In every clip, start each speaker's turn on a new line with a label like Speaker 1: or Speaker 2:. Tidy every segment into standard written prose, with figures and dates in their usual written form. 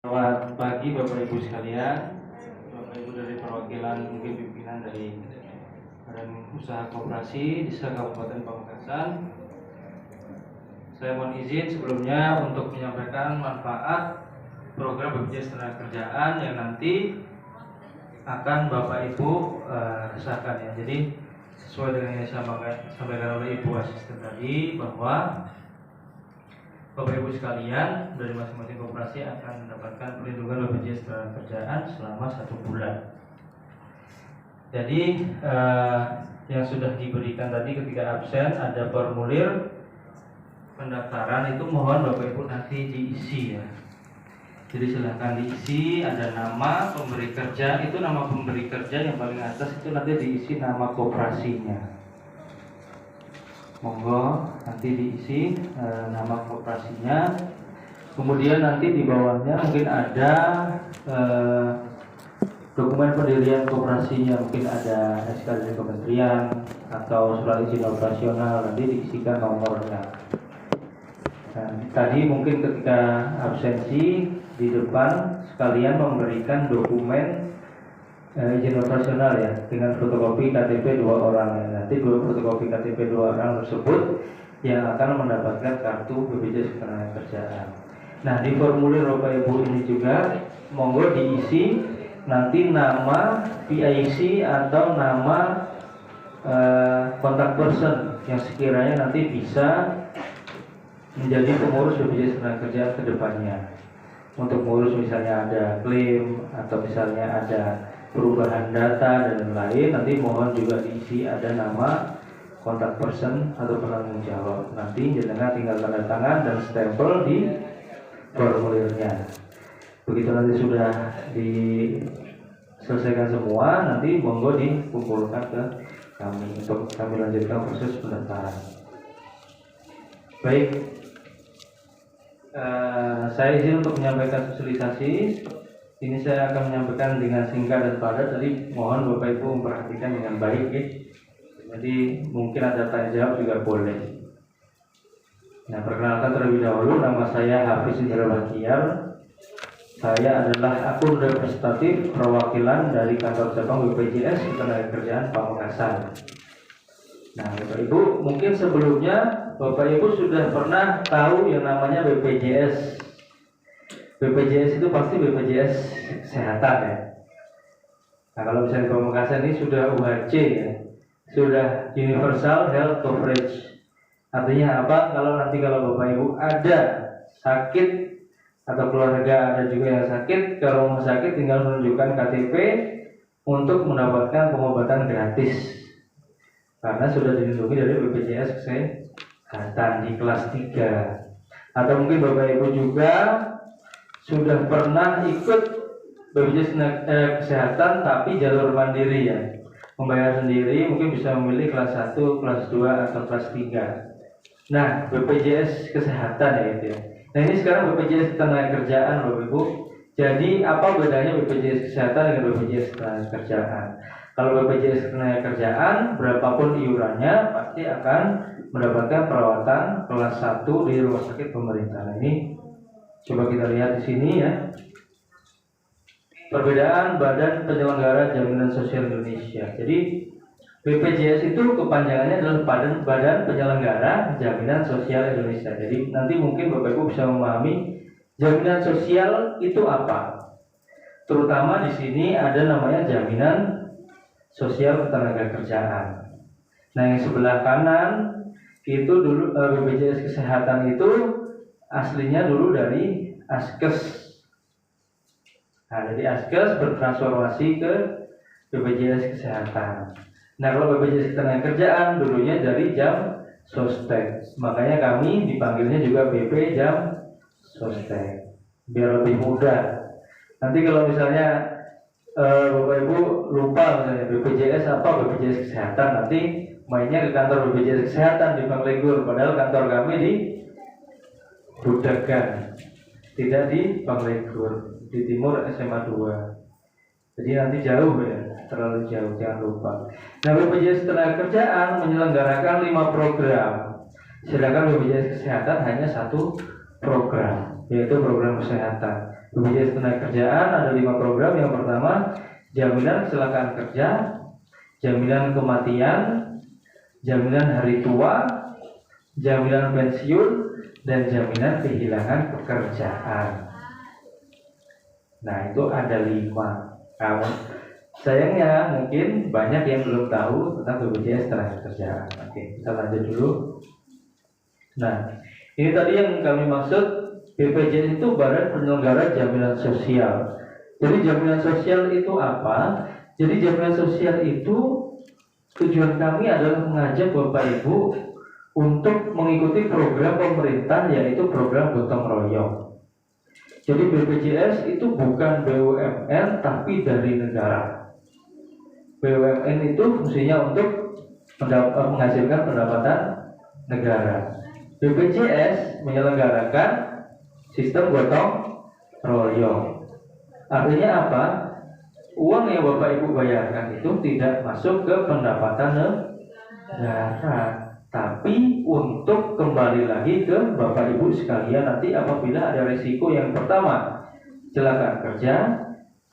Speaker 1: Selamat pagi Bapak Ibu sekalian, Bapak Ibu dari perwakilan mungkin pimpinan dari Badan Usaha Koperasi Desa Kabupaten Pamekasan. Saya mohon izin sebelumnya untuk menyampaikan manfaat program BPJS Ketenagakerjaan yang nanti akan Bapak Ibu rasakan ya. Jadi sesuai dengan yang disampaikan oleh Ibu Asisten tadi, bahwa Bapak Ibu sekalian dari masing-masing koperasi akan mendapatkan perlindungan BPJS Ketenagakerjaan selama 1 bulan. Jadi yang sudah diberikan tadi ketika absen ada formulir pendaftaran, itu mohon Bapak Ibu nanti diisi ya. Jadi silahkan diisi, ada nama pemberi kerja, itu nama pemberi kerja yang paling atas itu nanti diisi nama koperasinya. Monggo nanti diisi nama koperasinya. Kemudian nanti di bawahnya mungkin ada dokumen pendirian koperasinya, mungkin ada SK dari kementerian atau surat izin operasional, nanti diisikan nomornya. Nah, tadi mungkin ketika absensi di depan sekalian memberikan dokumen izin operasional ya, dengan fotokopi KTP 2 orang ya. Nanti fotokopi KTP 2 orang tersebut yang akan mendapatkan kartu BPJS Ketenagakerjaan. Nah, di formulir Bapak Ibu ini juga monggo diisi nanti nama PIC atau nama kontak person yang sekiranya nanti bisa menjadi pengurus BPJS Ketenagakerjaan ke depannya. Untuk mengurus misalnya ada klaim atau misalnya ada perubahan data dan lain-lain, nanti mohon juga diisi ada nama kontak person atau penanggung jawab. Nanti jenengan tinggal tanda tangan dan stempel di formulirnya. Begitu nanti sudah diselesaikan semua, nanti monggo dikumpulkan ke kami untuk kami lanjutkan proses pendaftaran. Baik, saya izin untuk menyampaikan sosialisasi. Ini saya akan menyampaikan dengan singkat dan padat. Jadi mohon Bapak Ibu memperhatikan dengan baik ya. Jadi mungkin ada tanya jawab juga boleh. Nah, perkenalkan terlebih dahulu, nama saya Hafiz Indra Bakhtiar. Saya adalah akun representatif perwakilan dari kantor cabang BPJS Ketenagakerjaan Pamekasan. Nah, Bapak Ibu, mungkin sebelumnya Bapak Ibu sudah pernah tahu yang namanya BPJS. BPJS itu pasti BPJS Kesehatan ya. Nah, kalau misalnya Pamekasan ini sudah UHC ya, sudah Universal Health Coverage. Artinya apa? Kalau Bapak Ibu ada sakit atau keluarga ada juga yang sakit, kalau mau sakit tinggal menunjukkan KTP untuk mendapatkan pengobatan gratis. Karena sudah dilindungi dari BPJS Kesehatan di kelas 3. Atau mungkin Bapak Ibu juga sudah pernah ikut BPJS Kesehatan tapi jalur mandiri ya, membayar sendiri, mungkin bisa memilih kelas 1, kelas 2 atau kelas 3. Nah, BPJS Kesehatan ya itu ya. Nah, ini sekarang BPJS Ketenagakerjaan Bapak Ibu. Jadi apa bedanya BPJS Kesehatan dengan BPJS Ketenagakerjaan? Kalau BPJS Ketenagakerjaan, berapapun iurannya pasti akan mendapatkan perawatan kelas 1 di rumah sakit pemerintah. Nah, ini coba kita lihat di sini ya. Perbedaan Badan Penyelenggara Jaminan Sosial Indonesia. Jadi BPJS itu kepanjangannya adalah Badan Penyelenggara Jaminan Sosial Indonesia. Jadi nanti mungkin Bapak Ibu bisa memahami jaminan sosial itu apa. Terutama di sini ada namanya Jaminan Sosial Ketenagakerjaan. Nah, yang sebelah kanan itu dulu BPJS Kesehatan itu aslinya dulu dari Askes. Nah, jadi Askes bertransformasi ke BPJS Kesehatan. Nah, kalau BPJS Ketenagakerjaan dulunya dari Jam Sostek. Makanya kami dipanggilnya juga BP Jam Sostek. Biar lebih mudah. Nanti kalau misalnya Bapak Ibu lupa misalnya BPJS apa, BPJS Kesehatan, nanti mainnya ke kantor BPJS Kesehatan di Panglegur, padahal kantor kami di Budakan, tidak di Panglegur, di timur SMA 2. Jadi nanti jauh ya, terlalu jauh, jangan lupa. Nah, BPJS Ketenagakerjaan menyelenggarakan 5 program, sedangkan BPJS Kesehatan hanya 1 program, yaitu program kesehatan. BPJS Ketenagakerjaan ada 5 program. Yang pertama, jaminan kecelakaan kerja, jaminan kematian, jaminan hari tua, jaminan pensiun, dan jaminan kehilangan pekerjaan. Nah, itu ada 5. Nah, sayangnya mungkin banyak yang belum tahu tentang BPJS Ketenagakerjaan. Oke, kita lanjut dulu. Nah, ini tadi yang kami maksud, BPJS itu Badan Penyelenggara Jaminan Sosial. Jadi jaminan sosial itu apa? Jadi jaminan sosial itu tujuan kami adalah mengajak Bapak Ibu untuk mengikuti program pemerintah, yaitu program gotong royong. Jadi BPJS itu bukan BUMN tapi dari negara. BUMN itu fungsinya untuk menghasilkan pendapatan negara. BPJS menyelenggarakan sistem gotong royong. Artinya apa? Uang yang Bapak Ibu bayarkan itu tidak masuk ke pendapatan negara, tapi untuk kembali lagi ke Bapak Ibu sekalian nanti apabila ada risiko yang pertama, kecelakaan kerja,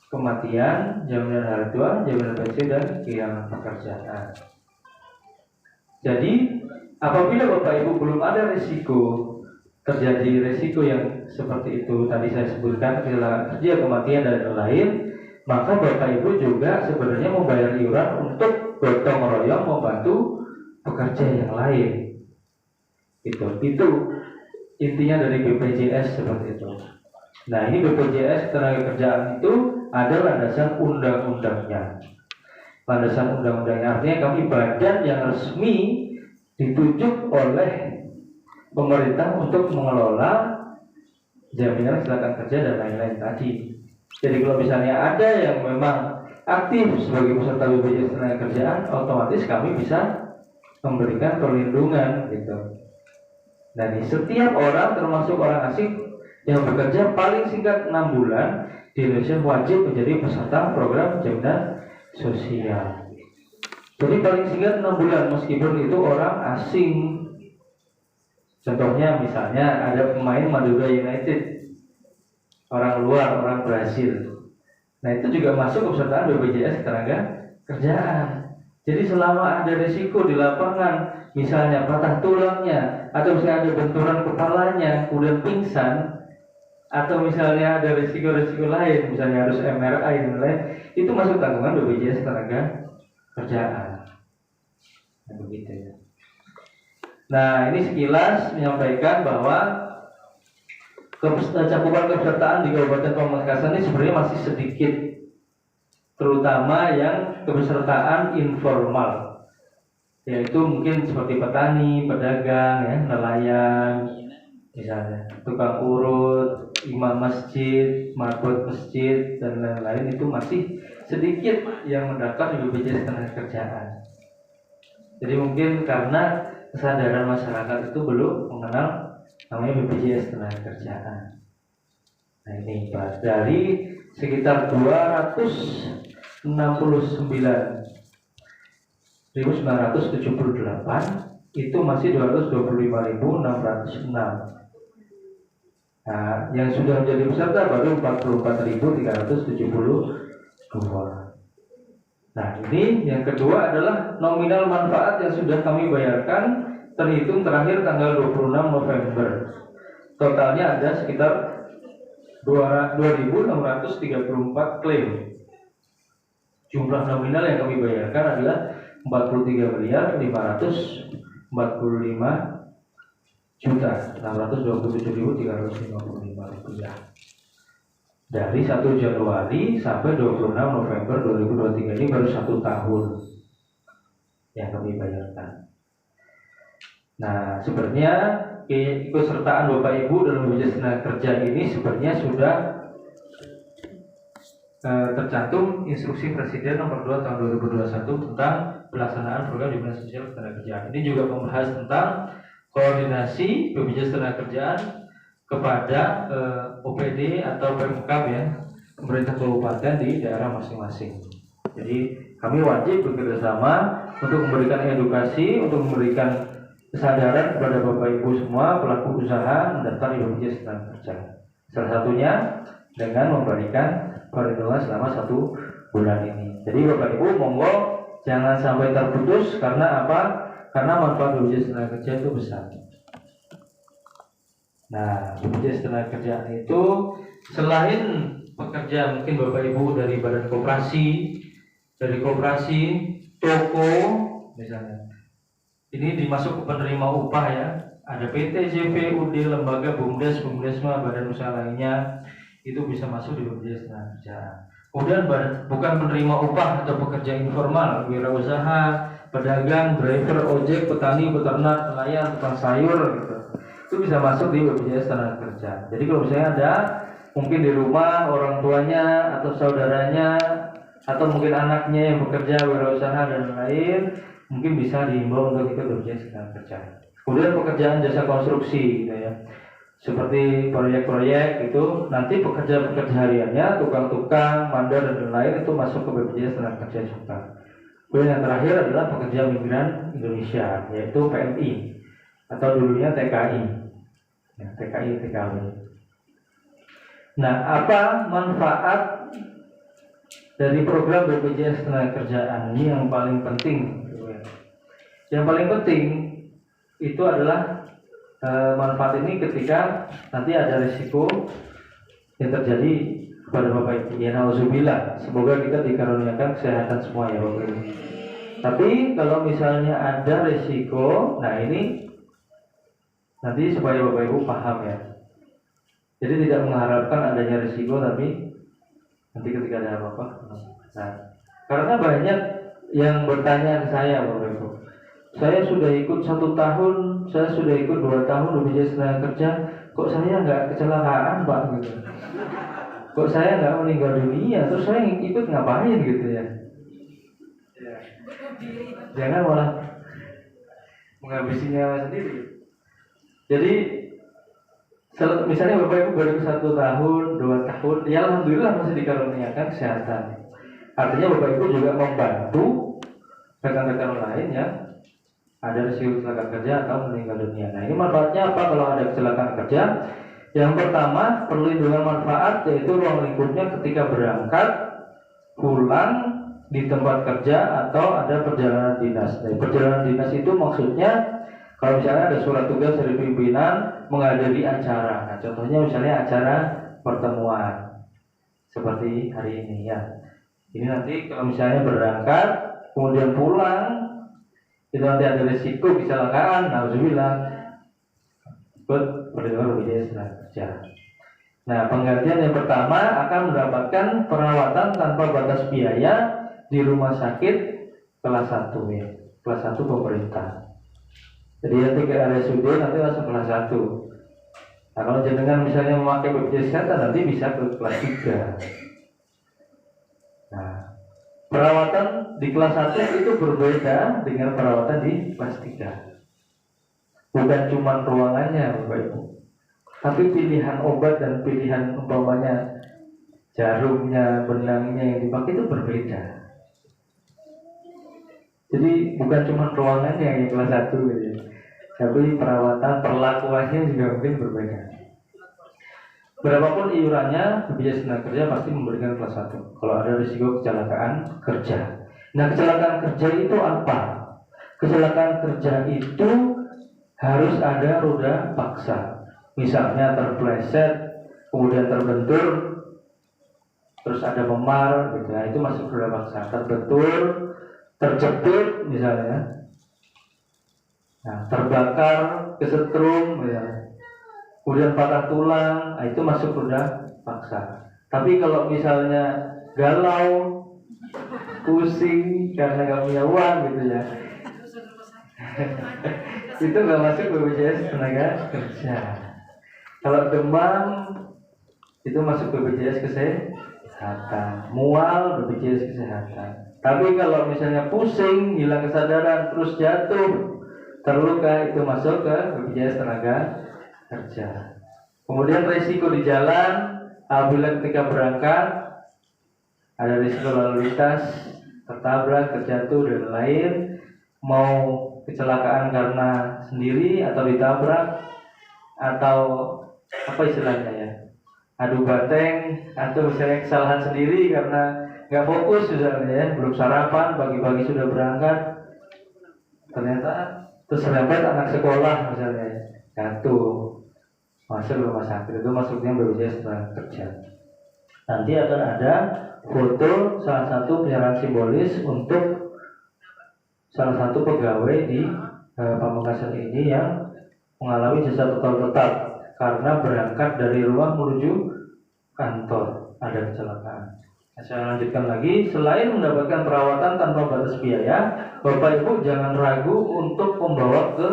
Speaker 1: kematian, jaminan hari tua, jaminan pensiun, dan kehilangan pekerjaan. Jadi apabila Bapak Ibu belum ada risiko, terjadi risiko yang seperti itu tadi saya sebutkan, kecelakaan kerja, kematian, dan lain-lain, maka Bapak Ibu juga sebenarnya membayar iuran untuk gotong royong membantu pekerja yang lain. Itu intinya dari BPJS seperti itu. Nah, ini BPJS Ketenagakerjaan itu ada landasan undang-undangnya. Landasan undang-undangnya artinya kami badan yang resmi ditunjuk oleh pemerintah untuk mengelola jaminan kecelakaan kerja dan lain-lain tadi. Jadi kalau misalnya ada yang memang aktif sebagai peserta BPJS Ketenagakerjaan, otomatis kami bisa memberikan perlindungan gitu. Dan setiap orang termasuk orang asing yang bekerja paling singkat 6 bulan di Indonesia wajib menjadi peserta program jaminan sosial. Jadi paling singkat 6 bulan meskipun itu orang asing. Contohnya misalnya ada pemain Madura United, orang luar, orang Brasil. Nah, itu juga masuk kepesertaan BPJS Ketenagakerjaan. Jadi selama ada risiko di lapangan, misalnya patah tulangnya, atau misalnya ada benturan kepalanya, kemudian pingsan, atau misalnya ada risiko-risiko lain, misalnya harus MRI dan lain, itu masuk tanggungan BPJS Ketenagakerjaan. Nah, begitu ya. Nah, ini sekilas menyampaikan bahwa cakupan kepesertaan di Kabupaten Pamekasan ini sebenarnya masih sedikit, terutama yang kepesertaan informal, yaitu mungkin seperti petani, pedagang, ya, nelayan, misalnya tukang urut, imam masjid, marbot masjid, dan lain-lain, itu masih sedikit yang mendaftar di BPJS Ketenagakerjaan. Jadi mungkin karena kesadaran masyarakat itu belum mengenal namanya BPJS Ketenagakerjaan. Nah, ini Pak, dari sekitar 269.978 itu masih 225.606. Nah, yang sudah menjadi peserta baru 44.372. Nah, ini yang kedua adalah nominal manfaat yang sudah kami bayarkan terhitung terakhir tanggal 26 November. Totalnya ada sekitar 2.634 klaim. Jumlah nominal yang kami bayarkan adalah 43.627.355 rupiah. Dari 1 Januari sampai 26 November 2023 ini baru 1 tahun yang kami bayarkan. Nah, sebenarnya keikutsertaan Bapak Ibu dalam BPJS Ketenagakerjaan ini sebenarnya sudah tercantum Instruksi Presiden nomor 2 tahun 2021 tentang pelaksanaan program jaminan sosial ketenagakerjaan. Ini juga membahas tentang koordinasi BPJS Ketenagakerjaan kepada OPD atau Pemkab, ya, pemerintah kabupaten di daerah masing-masing. Jadi kami wajib bekerjasama untuk memberikan edukasi, untuk memberikan kesadaran kepada Bapak Ibu semua pelaku usaha mendaftar di BPJS Ketenagakerjaan. Salah satunya dengan memberikan perlindungan selama 1 bulan ini. Jadi Bapak Ibu monggo jangan sampai terputus. Karena apa? Karena manfaat BPJS Tenaga Kerja itu besar. Nah, BPJS Tenaga Kerja itu selain pekerja mungkin Bapak Ibu dari badan koperasi, dari koperasi, toko misalnya, ini dimasuk ke penerima upah ya. Ada PT, JP, UD, lembaga, BUMDes, BUMDesma, badan usaha lainnya, itu bisa masuk di BPJS Tenaga Kerja. Kemudian bukan penerima upah atau pekerja informal, wirausaha, pedagang, driver, ojek, petani, peternak, nelayan, tukang sayur gitu. Itu bisa masuk di BPJS Tenaga Kerja. Jadi kalau misalnya ada mungkin di rumah orang tuanya atau saudaranya atau mungkin anaknya yang bekerja wirausaha dan lain, mungkin bisa dihimbau untuk ikut BPJS Tenaga Kerja. Kemudian pekerjaan jasa konstruksi gitu ya, seperti proyek-proyek itu nanti pekerja-pekerja hariannya, tukang-tukang, mandor dan lain-lain itu masuk ke BPJS Tenaga Kerja juga. Kemudian yang terakhir adalah pekerja migran Indonesia, yaitu PMI atau dulunya TKI, ya, TKI, TKW. Nah, apa manfaat dari program BPJS Tenaga Kerjaan ini yang paling penting? Yang paling penting itu adalah manfaat ini ketika nanti ada risiko yang terjadi kepada Bapak Ibu. Ya nauzubillah, semoga kita dikaruniakan kesehatan semua ya Bapak Ibu. Tapi kalau misalnya ada risiko, nah ini nanti supaya Bapak Ibu paham ya. Jadi tidak mengharapkan adanya risiko, tapi nanti ketika ada apa-apa. Nah, karena banyak yang bertanya ke saya Bapak Ibu, saya sudah ikut 1 tahun, saya sudah ikut 2 tahun BPJS Tenaga Kerja, kok saya nggak kecelakaan Pak gitu, kok saya nggak meninggal dunia, terus saya ikut ngapain gitu ya. Jangan malah menghabisi nyawa sendiri. Jadi misalnya Bapak Ibu baru 1 tahun, 2 tahun, ya alhamdulillah masih dikaruniakan kesehatan. Artinya Bapak Ibu juga membantu rekan-rekan lain ya ada risiko kecelakaan kerja atau meninggal dunia. Nah, ini manfaatnya apa kalau ada kecelakaan kerja? Yang pertama, perlindungan manfaat yaitu ruang lingkupnya ketika berangkat, pulang di tempat kerja atau ada perjalanan dinas. Nah, perjalanan dinas itu maksudnya kalau misalnya ada surat tugas dari pimpinan menghadiri acara. Nah, contohnya misalnya acara pertemuan seperti hari ini ya. Ini nanti kalau misalnya berangkat kemudian pulang, itu nanti ada risiko kecelakaan, nauzubillah, ikut perlindungan BPJS Tenaga Kerja. Nah, penggantian yang pertama akan mendapatkan perawatan tanpa batas biaya di rumah sakit kelas 1 ya, kelas 1 pemerintah. Jadi nanti ke RSUD nanti langsung kelas 1. Nah, kalau jenengan misalnya memakai BPJS Kesehatan nanti bisa ke kelas 3. Nah, perawatan di kelas 1 itu berbeda dengan perawatan di kelas 3. Bukan cuma ruangannya Bapak Ibu, tapi pilihan obat dan pilihan umpamanya jarumnya, benangnya yang dipakai itu berbeda. Jadi bukan cuma ruangannya yang di kelas 1 gitu ya, tapi perawatan, perlakuannya juga mungkin berbeda. Berapapun iurannya, BPJS Tenaga Kerja pasti memberikan kelas 1 kalau ada risiko kecelakaan kerja. Nah, kecelakaan kerja itu apa? Kecelakaan kerja itu harus ada roda paksa. Misalnya terpleset, kemudian terbentur, terus ada memar gitu ya, itu masuk roda paksa. Terbentur, terjepit misalnya, nah, terbakar, kesetrum ya, kemudian patah tulang, nah, itu masuk roda paksa. Tapi kalau misalnya galau, pusing karena nggak punya uang gitu ya, itu nggak masuk BPJS Tenaga Kerja. Kalau demam itu masuk BPJS Kesehatan, mual BPJS Kesehatan. Tapi kalau misalnya pusing, hilang kesadaran, terus jatuh, terluka, itu masuk ke BPJS Tenaga Kerja. Kemudian risiko di jalan, apabila ketika berangkat ada risiko lalu lintas, tertabrak, terjatuh dan lain, mau kecelakaan karena sendiri atau ditabrak atau apa istilahnya ya, adu bateng atau misalnya kesalahan sendiri karena nggak fokus misalnya ya, belum sarapan, pagi-pagi sudah berangkat, ternyata terserempet anak sekolah misalnya jatuh, masuk rumah sakit, itu masuknya BPJS tenaga kerja. Nanti akan ada foto salah satu penyerahan simbolis untuk salah satu pegawai di Pamekasan ini yang mengalami jasa total tetap karena berangkat dari rumah menuju kantor ada kecelakaan. Saya lanjutkan lagi, selain mendapatkan perawatan tanpa batas biaya, Bapak Ibu jangan ragu untuk membawa ke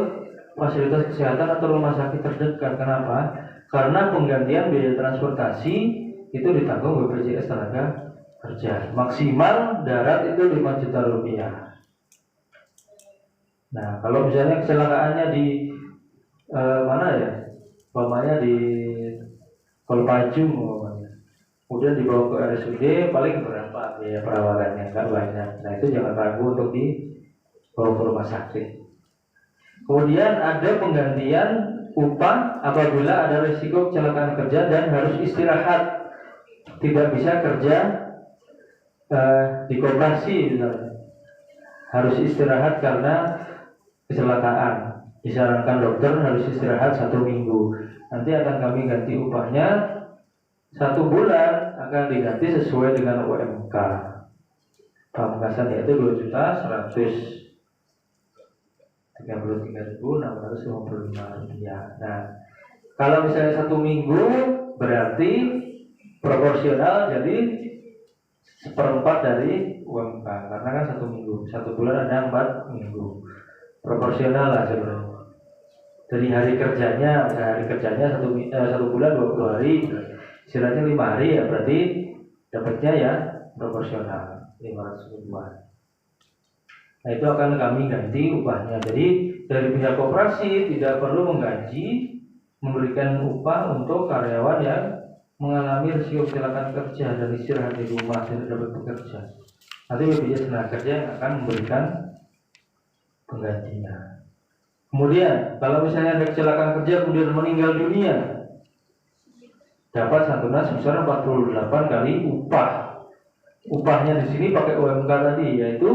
Speaker 1: fasilitas kesehatan atau rumah sakit terdekat. Kenapa? Karena penggantian biaya transportasi itu ditanggung BPJS Tenaga Kerja. Maksimal darat itu 5 juta rupiah. Nah, kalau misalnya kecelakaannya di mana ya? Umpamanya di Kolpajung, kemudian dibawa ke RSUD, paling berapa biaya perawatannya? Enggak banyak. Nah, itu jangan ragu untuk dibawa ke rumah sakit. Kemudian ada penggantian upah apabila ada risiko kecelakaan kerja dan harus istirahat, tidak bisa kerja di koperasi misalnya, harus istirahat karena kecelakaan. Disarankan dokter harus istirahat 1 minggu. Nanti akan kami ganti upahnya 1 bulan akan diganti sesuai dengan UMK Pamekasan, yaitu 2.133.655 rupiah. Nah, kalau misalnya 1 minggu berarti proporsional, jadi 1/4 dari UMK karena kan 1 minggu, 1 bulan ada 4 minggu, proporsional lah sebenarnya. Dari hari kerjanya, satu bulan 20 hari, istilahnya 5 hari ya, berarti dapatnya ya proporsional 500 ribuan. Nah, itu akan kami ganti upahnya. Jadi dari pihak koperasi tidak perlu menggaji, memberikan upah untuk karyawan yang mengalami risiko kecelakaan kerja dan istirahat di rumah tidak dapat bekerja. Nanti BPJS Tenaga Kerja yang akan memberikan penggantinya. Kemudian kalau misalnya ada kecelakaan kerja kemudian meninggal dunia, dapat santunan sebesar 48 kali upah. Upahnya di sini pakai UMK tadi, yaitu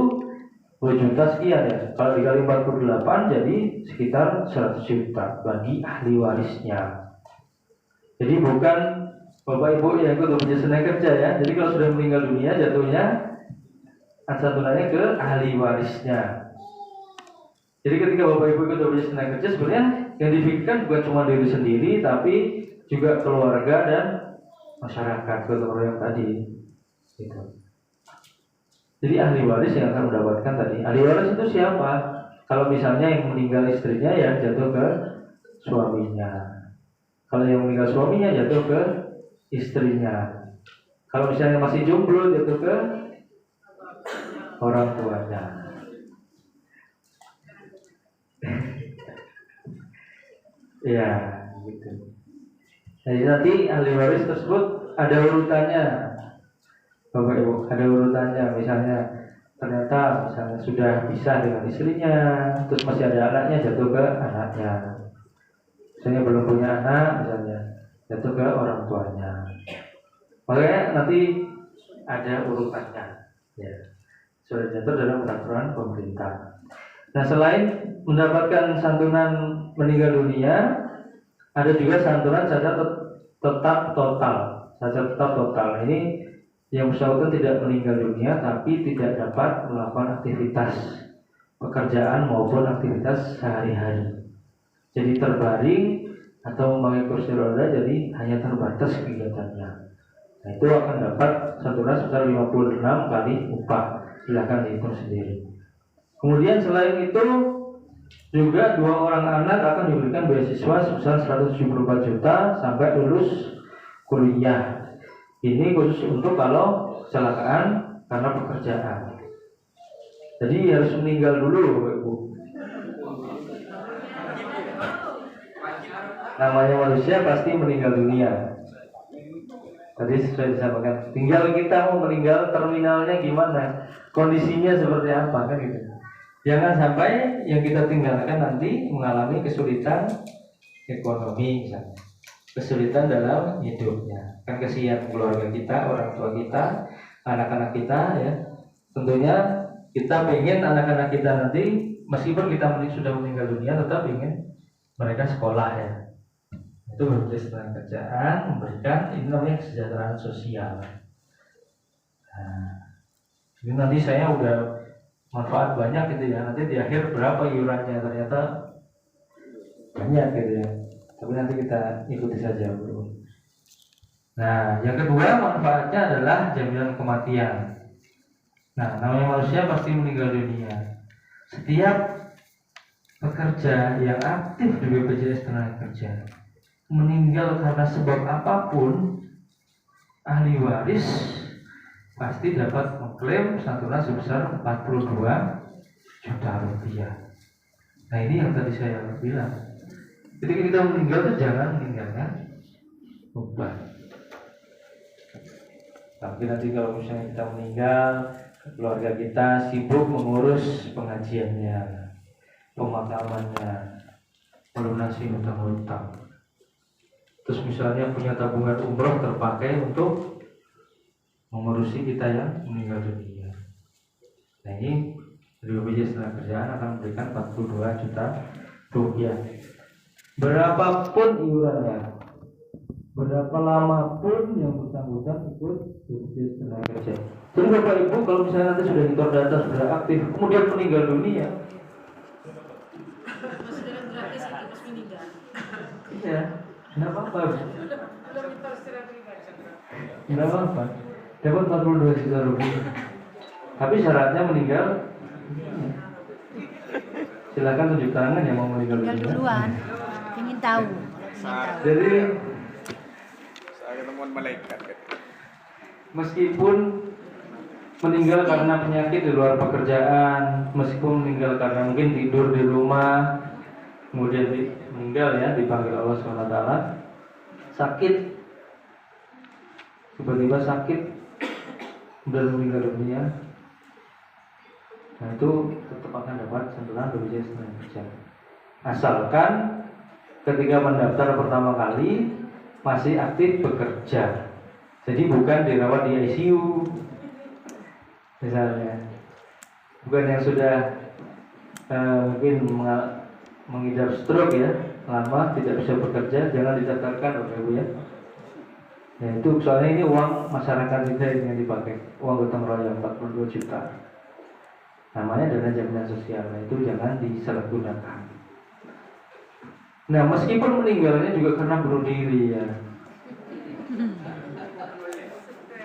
Speaker 1: 2 juta sekian ya. Kalau dikali 48 jadi sekitar 100 juta bagi ahli warisnya. Jadi bukan Bapak Ibu yang ikut BPJS Tenaga Kerja ya. Jadi kalau sudah meninggal dunia jatuhnya santunannya ke ahli warisnya. Jadi ketika Bapak Ibu ikut BPJS Tenaga Kerja, sebenarnya yang dipikirkan bukan cuma diri sendiri, tapi juga keluarga dan masyarakat, gotong royong tadi. Gitu. Jadi ahli waris yang akan mendapatkan tadi. Ahli waris itu siapa? Kalau misalnya yang meninggal istrinya ya jatuh ke suaminya. Kalau yang meninggal suaminya jatuh ke istrinya. Kalau misalnya masih jomblo jatuh ke orang tuanya. Ya, gitu. Jadi nanti ahli waris tersebut ada urutannya, Bapak Ibu, ada urutannya. Misalnya ternyata sudah pisah dengan istrinya, terus masih ada anaknya, jatuh ke anaknya. Misalnya belum punya anak, misalnya jatuh ke orang tuanya. Makanya nanti ada urutannya. Ya, sudah jatuh dalam peraturan pemerintah. Nah, selain mendapatkan santunan meninggal dunia, ada juga santunan cacat tetap total. Cacat tetap total ini yang bersangkutan tidak meninggal dunia tapi tidak dapat melakukan aktivitas pekerjaan maupun aktivitas sehari-hari. Jadi terbaring atau memakai kursi roda, jadi hanya terbatas kegiatannya. Nah, itu akan dapat santunan sebesar 56 kali upah. Silakan dihitung sendiri. Kemudian selain itu juga 2 orang anak akan diberikan beasiswa sebesar 174 juta sampai lulus kuliah. Ini khusus untuk kalau kecelakaan karena pekerjaan. Jadi harus meninggal dulu, Bu. Namanya manusia pasti meninggal dunia. Tadi sudah disampaikan. Tinggal kita mau meninggal terminalnya gimana, kondisinya seperti apa kan gitu. Jangan sampai yang kita tinggalkan nanti mengalami kesulitan ekonomi misalnya. kesulitan dalam hidupnya. Kan kesian keluarga kita, orang tua kita, anak-anak kita ya. Tentunya kita pengen anak-anak kita nanti meskipun kita sudah meninggal dunia tetap ingin mereka sekolah ya. Itu BPJS Ketenagakerjaan memberikan ini namanya kesejahteraan sosial. Nah, ini nanti saya udah manfaat banyak gitu ya. Nanti di akhir berapa iurannya ternyata banyak gitu ya. Tapi nanti kita ikuti saja bro. Nah, yang kedua manfaatnya adalah jaminan kematian. Nah, namanya manusia pasti meninggal dunia. Setiap pekerja yang aktif di BPJS Ketenagakerjaan meninggal karena sebab apapun, ahli waris pasti dapat mengklaim santunan sebesar 42 juta rupiah. Nah, ini yang tadi saya bilang. Jadi kita meninggal itu jangan meninggalkan beban. Tapi nanti kalau misalnya kita meninggal, keluarga kita sibuk mengurus pengajiannya, pemakamannya, melunasi hutang-hutang. Terus misalnya punya tabungan umroh terpakai untuk mengurusi kita yang meninggal dunia. Nah, ini dari BPJS Ketenagakerjaan akan memberikan 42 juta rupiah. Berapapun iurannya, berapa lama pun yang bersangkutan ikut BPJS Ketenagakerjaan. Jadi Bapak Ibu kalau misalnya nanti sudah nyetor data, sudah aktif, kemudian meninggal dunia,
Speaker 2: masih dalam gratis itu pas meninggal.
Speaker 1: iya, tidak apa-apa. Tidak apa-apa. Dapat 42 juta rupiah. Tapi syaratnya meninggal. Silakan tunjuk tangan yang mau meninggal
Speaker 2: Meninggal
Speaker 1: dunia.
Speaker 2: duluan. Ingin tahu.
Speaker 1: Jadi
Speaker 3: saya ketemuan malaikat.
Speaker 1: meskipun meninggal karena penyakit di luar pekerjaan, meskipun meninggal karena mungkin tidur di rumah, kemudian meninggal ya dipanggil Allah SWT, sakit, tiba-tiba sakit dan meninggal dunia, nah itu tetap akan dapat santunan BPJS Ketenagakerjaan. Asalkan ketika mendaftar pertama kali masih aktif bekerja, jadi bukan dirawat di ICU misalnya, bukan yang sudah mungkin mengidap stroke ya, lama tidak bisa bekerja, jangan didaftarkan Bapak Ibu ya. Ya itu soalnya ini uang masyarakat kita yang dipakai, uang gotong royong 42 juta. Namanya dana jaminan sosial, nah itu jangan disalahgunakan. Nah, meskipun meninggalnya juga karena bunuh diri ya.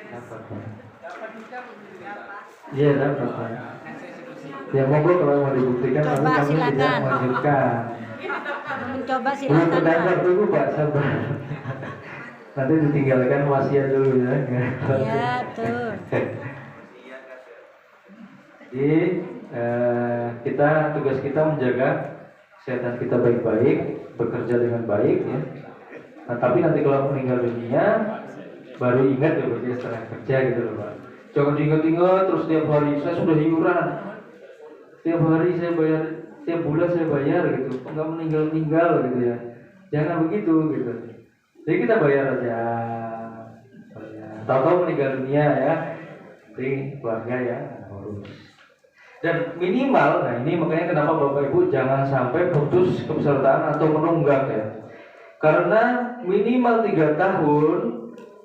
Speaker 1: Dapat ya. Iya dapat ya. Ya monggo kalau mau dibuktikan, tapi
Speaker 2: Coba,
Speaker 1: kami tidak
Speaker 2: silakan.
Speaker 1: menganjurkan.
Speaker 2: Mencoba
Speaker 1: Belum
Speaker 2: silakan.
Speaker 1: terdaftar dulu Pak, sabar. Nanti ditinggalkan wasiat dulu ya.
Speaker 2: Iya, tuh.
Speaker 1: Jadi tugas kita menjaga kesehatan kita baik-baik, bekerja dengan baik ya. Nah, tapi nanti kalau meninggal dunia baru ingat ya BPJS Ketenagakerja gitu loh Pak. Jangan diingat-ingat terus tiap hari saya sudah iuran, tiap hari saya bayar, tiap bulan saya bayar gitu, enggak meninggal gitu ya. Jangan begitu gitu. Jadi kita bayar aja. Tahu-tahu meninggal dunia ya, jadi keluarga ya urus. Dan minimal, nah ini makanya kenapa Bapak Ibu jangan sampai putus kepesertaan atau menunggak ya. Karena minimal 3 tahun,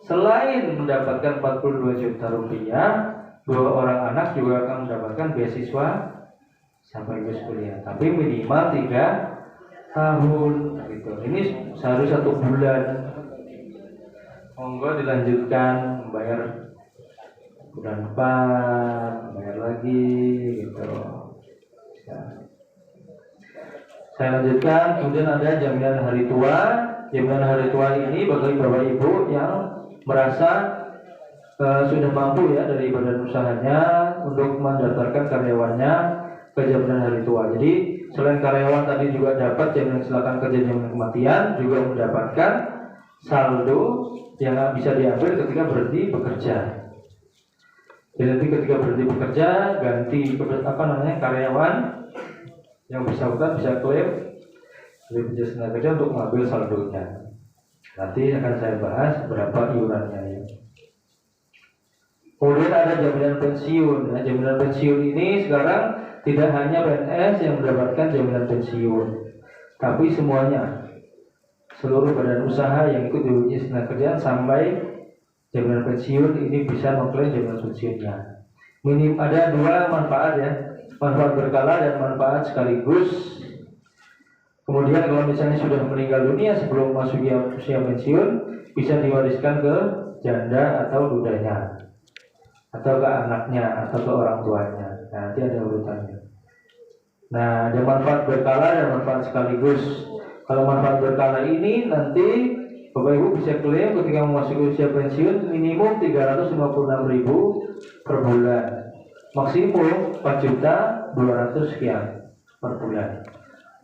Speaker 1: selain mendapatkan 42 juta rupiah, 2 orang anak juga akan mendapatkan beasiswa sampai lulus kuliah. Tapi minimal 3 tahun gitu. Ini seharusnya 1 bulan. Monggo dilanjutkan membayar bulan depan, bayar lagi gitu ya. Saya lanjutkan, kemudian ada jaminan hari tua. Jaminan hari tua ini bagi Bapak Ibu yang merasa sudah mampu ya dari badan usahanya untuk mendaftarkan karyawannya ke jaminan hari tua. Jadi selain karyawan tadi juga dapat jaminan kecelakaan kerja, jaminan kematian, juga mendapatkan saldo yang bisa diambil ketika berhenti bekerja. Jadi nanti ketika berhenti bekerja ganti karyawan yang bersangkutan bisa klaim BPJS Ketenagakerjaan untuk mengambil saldonya. Nanti akan saya bahas berapa iurannya ya. Kemudian ada jaminan pensiun. Ya, jaminan pensiun ini sekarang tidak hanya PNS yang mendapatkan jaminan pensiun, tapi semuanya, seluruh badan usaha yang ikut BPJS Tenagakerjaan sampai jaminan pensiun ini bisa mengklaim jaminan pensiunnya. Minim ada dua manfaat ya, manfaat berkala dan manfaat sekaligus. Kemudian kalau misalnya sudah meninggal dunia sebelum masuk usia pensiun, bisa diwariskan ke janda atau dudanya, atau ke anaknya, atau ke orang tuanya. Nah, nanti ada urutannya. Nah, ada manfaat berkala dan manfaat sekaligus. Kalau manfaat berkala ini nanti Bapak Ibu bisa klaim ketika memasuki usia pensiun minimum 356.000 per bulan, maksimum 4.200.000 sekian per bulan,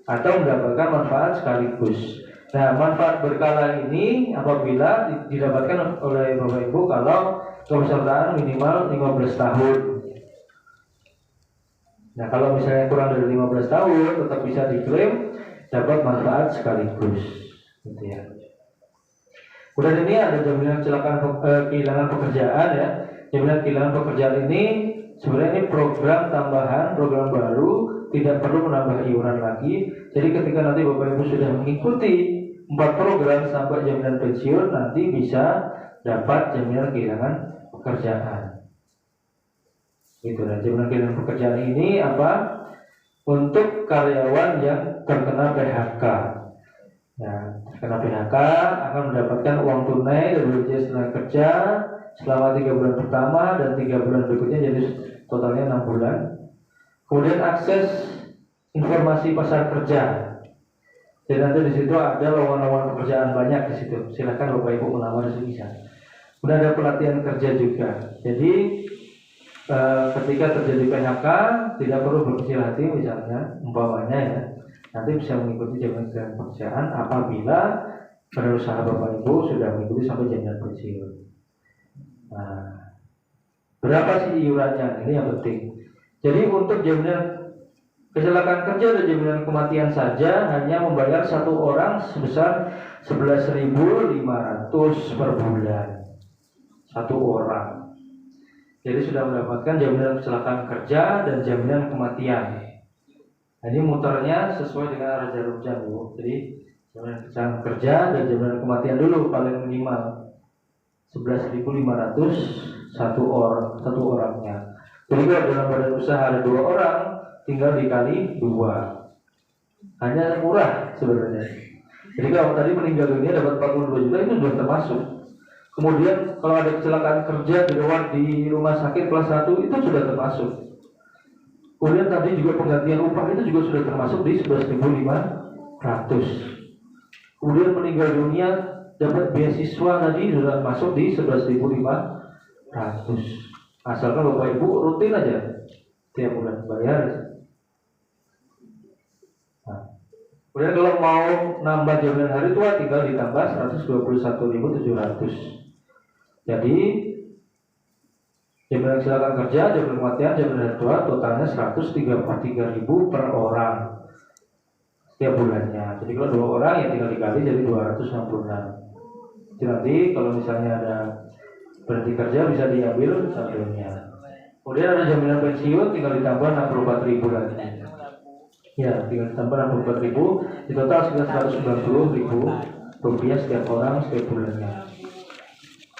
Speaker 1: atau mendapatkan manfaat sekaligus. Nah, manfaat berkala ini apabila didapatkan oleh Bapak Ibu kalau kepesertaan minimal 15 tahun. Nah, kalau misalnya kurang dari 15 tahun tetap bisa diklaim dapat manfaat sekaligus, gitu ya. Kemudian ini ada jaminan kecelakaan kehilangan pekerjaan ya. Jaminan kehilangan pekerjaan ini sebenarnya ini program tambahan, program baru, tidak perlu menambah iuran lagi. Jadi ketika nanti Bapak Ibu sudah mengikuti 4 program sampai jaminan pensiun, nanti bisa dapat jaminan kehilangan pekerjaan. Gitu. Dan jaminan kehilangan pekerjaan ini apa? Untuk karyawan yang terkena PHK. Nah, terkena PHK akan mendapatkan uang tunai dari BPJS Tenagakerja selama 3 bulan pertama dan 3 bulan berikutnya, jadi totalnya 6 bulan. Kemudian akses informasi pasar kerja. Jadi nanti di situ ada lowongan pekerjaan banyak di situ. Silakan Bapak Ibu melamar di situ bisa. Kemudian ada pelatihan kerja juga. Jadi ketika terjadi PHK tidak perlu berkecil hati, misalnya umpamanya ya, nanti bisa mengikuti jaminan pekerjaan apabila berusaha Bapak Ibu sudah mengikuti sampai jaminan pensiun. Nah, berapa sih iurannya? Ini yang penting. Jadi untuk jaminan kecelakaan kerja dan jaminan kematian saja hanya membayar satu orang sebesar 11.500 per bulan. Satu orang. Jadi sudah mendapatkan jaminan kecelakaan kerja dan jaminan kematian. Nah, ini muternya sesuai dengan arah jarum jam, Bu. Jadi jaminan kecelakaan kerja dan jaminan kematian dulu paling minimal 11.500 satu orangnya. Jadi kalau dalam badan usaha ada 2 orang, tinggal dikali 2. Hanya murah sebenarnya. Jadi kalau tadi meninggal dunia dapat 42 juta itu sudah termasuk. Kemudian kalau ada kecelakaan kerja dirawat di rumah sakit kelas 1 itu sudah termasuk. Kemudian tadi juga penggantian upah itu juga sudah termasuk di 11.500. Kemudian meninggal dunia dapat beasiswa tadi sudah masuk di 11.500. Asalkan Bapak Ibu rutin aja tiap bulan bayar. Nah, kemudian kalau mau nambah jaminan hari tua tinggal ditambah 121.700. Jadi jaminan kecelakaan kerja, jaminan kematian, jaminan hari tua totalnya 133.000 per orang setiap bulannya. Jadi kalau 2 orang ya tinggal dikali jadi 266. Jadi nanti kalau misalnya ada berhenti kerja bisa diambil saldonya. Kemudian ada jaminan pensiun tinggal ditambah 64.000 lagi. Ya, tinggal ditambah 64.000, di total sekitar 190.000 rupiah setiap orang setiap bulannya.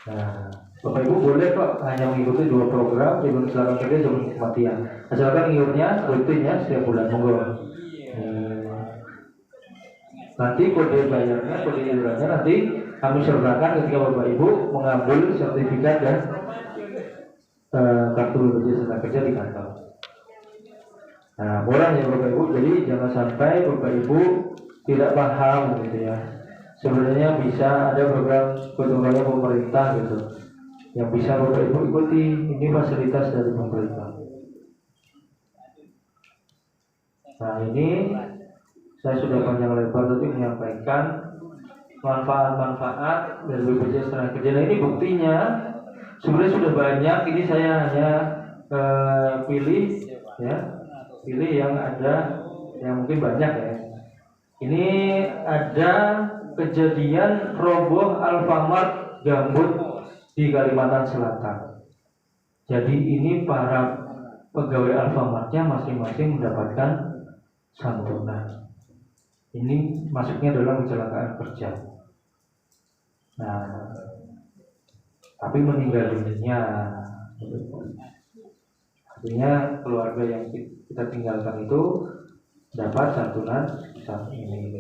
Speaker 1: Nah, Bapak Ibu boleh kok hanya mengikuti 2 program, jaminan kecelakaan kerja, jaminan kematian. Asalkan iurannya rutinnya setiap bulan, monggo. Nanti kode bayarnya, kode iurannya nanti kami sertakan ketika Bapak Ibu mengambil sertifikat dan kartu BPJS Tenagakerja di kantor. Nah, murah ya Bapak Ibu, jadi jangan sampai Bapak Ibu tidak paham gitu ya. Sebenarnya bisa ada program gotong-royong pemerintah gitu yang bisa Bapak Ibu ikuti. Ini fasilitas dari pemerintah. Nah, ini saya sudah panjang lebar tadi menyampaikan manfaat-manfaat dari BPJS Tenagakerja. Nah, ini buktinya sebenarnya sudah banyak. Ini saya hanya pilih yang ada yang mungkin banyak ya. Ini ada kejadian roboh Alfamart Gambut di Kalimantan Selatan. Jadi ini para pegawai Alfamartnya masing-masing mendapatkan santunan. Ini masuknya dalam kecelakaan kerja. Nah, tapi meninggal dunia. Artinya keluarga yang kita tinggalkan itu dapat santunan saat ini.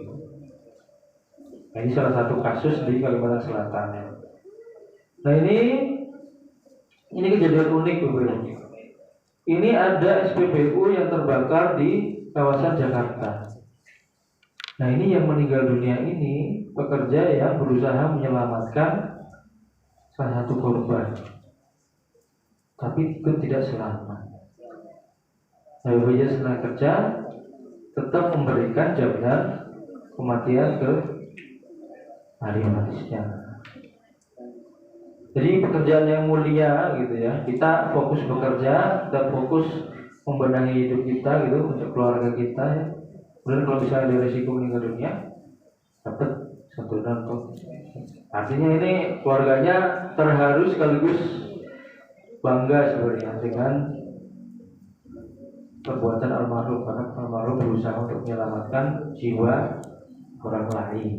Speaker 1: Nah, ini salah satu kasus di Kalimantan Selatan. Nah, ini kejadian unik, Bapak Ibu. Ini ada SPBU yang terbakar di kawasan Jakarta. Nah, ini yang meninggal dunia ini pekerja yang berusaha menyelamatkan salah satu korban, tapi itu tidak selamat. Nah, BPJS Tenaga tetap memberikan jaminan kematian ke ahli warisnya. Jadi pekerjaan yang mulia gitu ya. Kita fokus bekerja, kita fokus membenahi hidup kita gitu untuk keluarga kita ya. Kemudian kalau misalnya ada risiko meninggal dunia, dapat santunan tuh. Artinya ini keluarganya terharu sekaligus bangga sebenarnya dengan perbuatan almarhum, karena almarhum berusaha untuk menyelamatkan jiwa orang lain.